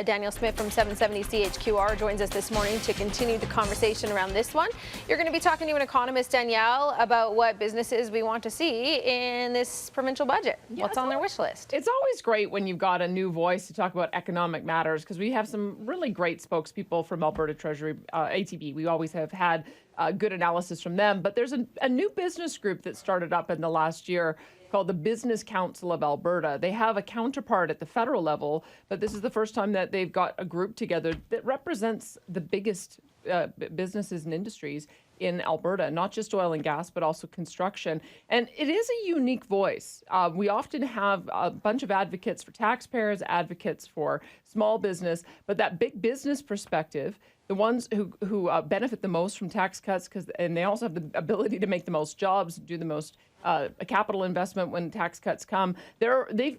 Danielle Smith from 770 CHQR joins us this morning to continue the conversation around this one. You're going to be talking to an economist, Danielle, about what businesses we want to see in this provincial budget. Yeah, what's on their wish list? It's always great when you've got a new voice to talk about economic matters, because we have some really great spokespeople from Alberta Treasury, ATB. We always have had good analysis from them. But there's a new business group that started up in the last year called the Business Council of Alberta. They have a counterpart at the federal level, but this is the first time that they've got a group together that represents the biggest businesses and industries in Alberta, not just oil and gas, but also construction. And it is a unique voice. We often have a bunch of advocates for taxpayers, advocates for small business, but that big business perspective, the ones who benefit the most from tax cuts, and they also have the ability to make the most jobs, do the most capital investment when tax cuts come. They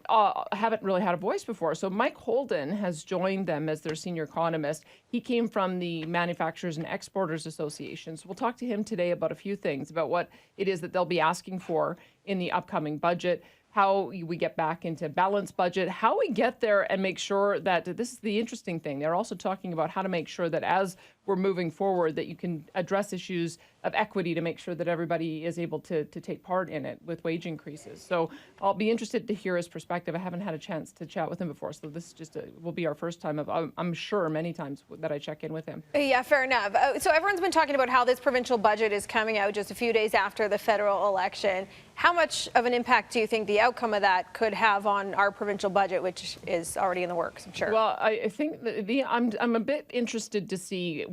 haven't really had a voice before. So Mike Holden has joined them as their senior economist. He came from the Manufacturers and Exporters Association. So we'll talk to him today about a few things, about what it is that they'll be asking for in the upcoming budget, how we get back into balanced budget, how we get there and make sure that, this is the interesting thing, they're also talking about how to make sure that as we're moving forward, that you can address issues of equity to make sure that everybody is able to take part in it with wage increases. So I'll be interested to hear his perspective. I haven't had a chance to chat with him before, so this just will be our first time I'm sure many times that I check in with him. Yeah, fair enough. So everyone's been talking about how this provincial budget is coming out just a few days after the federal election. How much of an impact do you think the outcome of that could have on our provincial budget, which is already in the works, I'm sure? Well, I think I'm a bit interested to see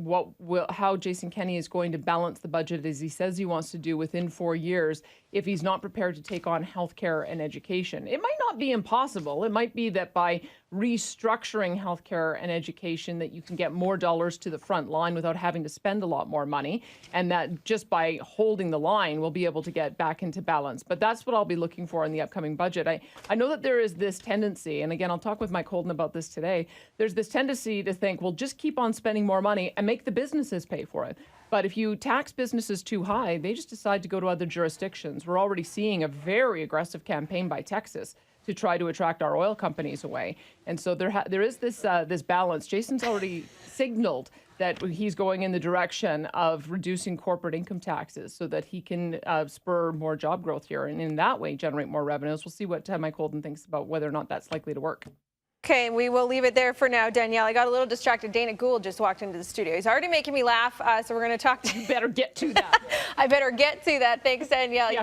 how Jason Kenney is going to balance the budget as he says he wants to do within 4 years if he's not prepared to take on healthcare and education. It might not be impossible. It might be that by restructuring healthcare and education that you can get more dollars to the front line without having to spend a lot more money, and that just by holding the line we'll be able to get back into balance. But that's what I'll be looking for in the upcoming budget. I know that there is this tendency, and again I'll talk with Mike Holden about this today, there's this tendency to think, well, just keep on spending more money and make the businesses pay for it. But if you tax businesses too high, they just decide to go to other jurisdictions. We're already seeing a very aggressive campaign by Texas to try to attract our oil companies away. And so there is this balance. Jason's already signaled that he's going in the direction of reducing corporate income taxes so that he can spur more job growth here and in that way generate more revenues. We'll see what Mike Holden thinks about whether or not that's likely to work. Okay, we will leave it there for now, Danielle. I got a little distracted. Dana Gould just walked into the studio. He's already making me laugh, so we're going to talk to... You better get to that. I better get to that. Thanks, Danielle. Yeah.